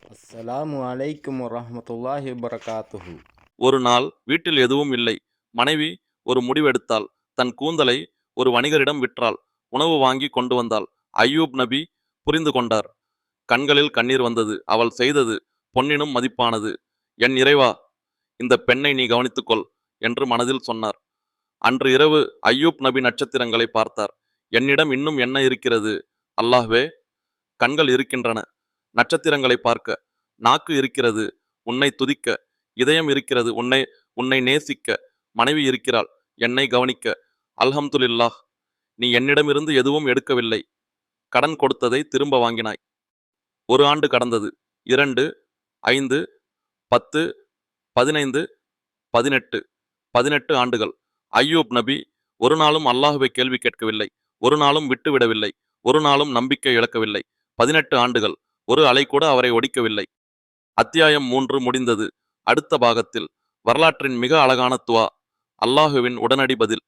அஸ்ஸலாமு அலைக்கும் வரஹ்மத்துல்லாஹி வபரகாத்துஹு. ஒரு நாள் வீட்டில் எதுவும் இல்லை. மனைவி ஒரு முடிவெடுத்தாள். தன் கூந்தலை ஒரு வணிகரிடம் விற்றாள். உணவு வாங்கி கொண்டு வந்தாள். அய்யூப் நபி புரிந்து கொண்டார். கண்களில் கண்ணீர் வந்தது. அவள் செய்தது பொன்னினும் மதிப்பானது. என் இறைவா, இந்த பெண்ணை நீ கவனித்துக்கொள் என்று மனதில் சொன்னார். அன்று இரவு அய்யூப் நபி நட்சத்திரங்களை பார்த்தார். என்னிடம் இன்னும் என்ன இருக்கிறது அல்லாஹ்வே? கண்கள் இருக்கின்றன நட்சத்திரங்களை பார்க்க, நாக்கு இருக்கிறது உன்னை துதிக்க, இதயம் இருக்கிறது உன்னை உன்னை நேசிக்க, மனைவி இருக்கிறாள் என்னை கவனிக்க. அல்ஹம்துலில்லாஹ், நீ என்னிடமிருந்து எதுவும் எடுக்கவில்லை. கடன் கொடுத்ததை திரும்ப வாங்கினாய். 1 ஆண்டு கடந்தது. 2, 5, 10, 15, 18, 18 ஆண்டுகள். அய்யூப் நபி ஒரு நாளும் அல்லாஹ்வை கேள்வி கேட்கவில்லை. ஒரு நாளும் விட்டுவிடவில்லை. ஒரு நாளும் நம்பிக்கை இழக்கவில்லை. 18 ஆண்டுகள். ஒரு அலை கூட அவரை ஒடிக்கவில்லை. அத்தியாயம் 3 முடிந்தது. அடுத்த பாகத்தில் வரலாற்றின் மிக அழகான துவா, அல்லாஹுவின் உடனடி பதில்.